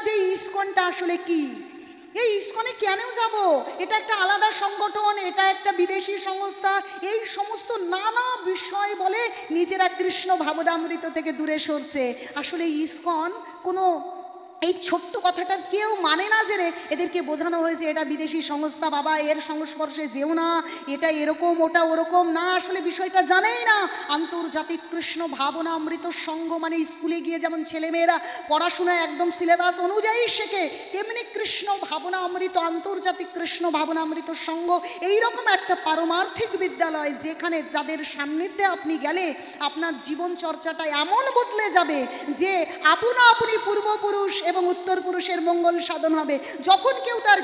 যে ইসকনটা আসলে কি, এই ইসকনে কেন যাব, এটা একটা আলাদা সংগঠন, এটা একটা বিদেশি সংস্থা, এই সমস্ত নানা বিষয় বলে নিজেরা কৃষ্ণ ভাবনামৃত থেকে দূরে সরছে। আসলে ইসকন কোনো এই ছোট্ট কথাটার কেউ মানে না জেনে এদেরকে বোঝানো হয়েছে এটা বিদেশি সংস্থা, বাবা এর সংস্পর্শে যেও না, এটা এরকম ওটা ওরকম না, আসলে বিষয়টা জানেই না। আন্তর্জাতিক কৃষ্ণ ভাবনামৃত সংঘ মানে স্কুলে গিয়ে যেমন ছেলেমেয়েরা পড়াশোনা একদম সিলেবাস অনুযায়ী শেখে, তেমনি কৃষ্ণ ভাবনামৃত আন্তর্জাতিক কৃষ্ণ ভাবনামৃত সংঘ এইরকম একটা পারমার্থিক বিদ্যালয়, যেখানে যাদের সান্নিধ্যে আপনি গেলে আপনার জীবন চর্চাটা এমন বদলে যাবে যে আপনা আপনি পূর্বপুরুষ এবং উত্তর পুরুষের মঙ্গল সাধন হবে। যখন কেউ তার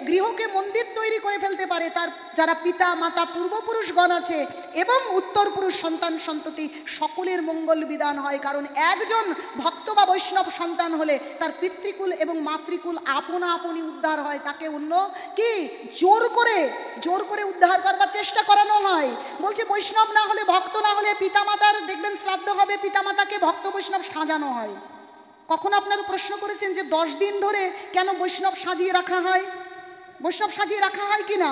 গৃহকে মন্দির তৈরি করে ফেলতে পারে, তার যারা পিতা মাতা পূর্বপুরুষগণ আছে এবং উত্তর পুরুষ সন্তান সন্ততি সকলের মঙ্গল বিধান হয়। কারণ একজন ভক্ত বা বৈষ্ণব সন্তান হলে তার পিতৃকুল এবং মাতৃকুল আপনা আপনি উদ্ধার হয়, তাকে অন্য কি জোর করে উদ্ধার করবার চেষ্টা করানো হয়। বলছে বৈষ্ণব না হলে, ভক্ত না হলে পিতামাতার দেখবেন শ্রাদ্ধ হবে, পিতামাতাকে ভক্ত বৈষ্ণব সাজানো হয়। কখন আপনারা প্রশ্ন করেছেন যে 10 দিন ধরে কেন বৈষ্ণব সাজিয়ে রাখা হয়? বৈষ্ণব সাজিয়ে রাখা হয় কি না?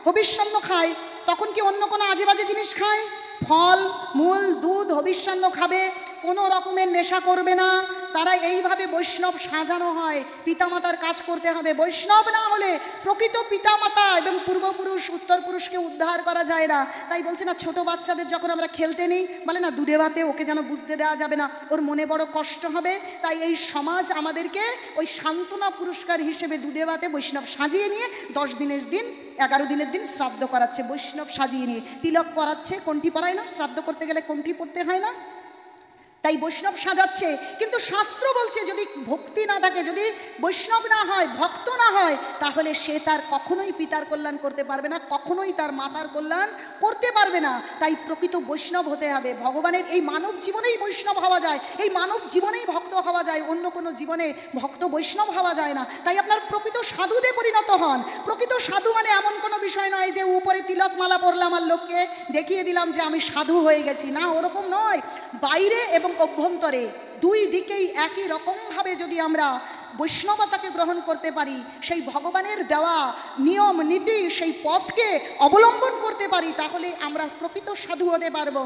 হবিষ্যান্ন খায়, তখন কি অন্য কোনো আজে বাজে জিনিস খায়? ফল মূল দুধ হবিষ্যান্ন খাবে, কোনো রকমের নেশা করবে না, তারা এইভাবে বৈষ্ণব সাজানো হয়। পিতামাতার কাজ করতে হবে, বৈষ্ণব না হলে প্রকৃত পিতামাতা এবং পূর্বপুরুষ উত্তর পুরুষকে উদ্ধার করা যায় না। তাই বলছে না, ছোট বাচ্চাদের যখন আমরা খেলতে নিই বলে না দুধে ভাতে ওকে যেন বুঝতে দেওয়া যাবে না, ওর মনে বড় কষ্ট হবে। তাই এই সমাজ আমাদেরকে ওই সান্ত্বনা পুরস্কার হিসেবে দুধে ভাতে বৈষ্ণব সাজিয়ে নিয়ে 10 দিনের দিন 11 দিনের দিন শ্রাদ্ধ করাচ্ছে, বৈষ্ণব সাজিয়ে নিয়ে তিলক পরাচ্ছে, কণ্ঠি পরায় না, শ্রাদ্ধ করতে গেলে কণ্ঠি পড়তে হয় না, তাই বৈষ্ণব সাজাচ্ছে। কিন্তু শাস্ত্র বলছে যদি ভক্তি না থাকে, যদি বৈষ্ণব না হয়, ভক্ত না হয়, তাহলে সে তার কখনোই পিতার কল্যাণ করতে পারবে না, কখনোই তার মাতার কল্যাণ করতে পারবে না। তাই প্রকৃত বৈষ্ণব হতে হবে। ভগবানের এই মানব জীবনেই বৈষ্ণব হওয়া যায়, এই মানব জীবনেই ভক্ত হওয়া যায়, অন্য কোনো জীবনে ভক্ত বৈষ্ণব হওয়া যায় না। তাই আপনার প্রকৃত সাধুতে পরিণত হন। প্রকৃত সাধু মানে এমন কোনো বিষয় নয় যে উপরে তিলক মালা পরলাম আর লোককে দেখিয়ে দিলাম যে আমি সাধু হয়ে গেছি, না, ওরকম নয়। বাইরে এবং অভ্যন্তরে দুই দিকেই একই রকমভাবে যদি আমরা বৈষ্ণবতাকে গ্রহণ করতে পারি, সেই ভগবানের দেওয়া নিয়ম নীতি সেই পথকে অবলম্বন করতে পারি, তাহলে আমরা প্রকৃত সাধু হতে পারবো।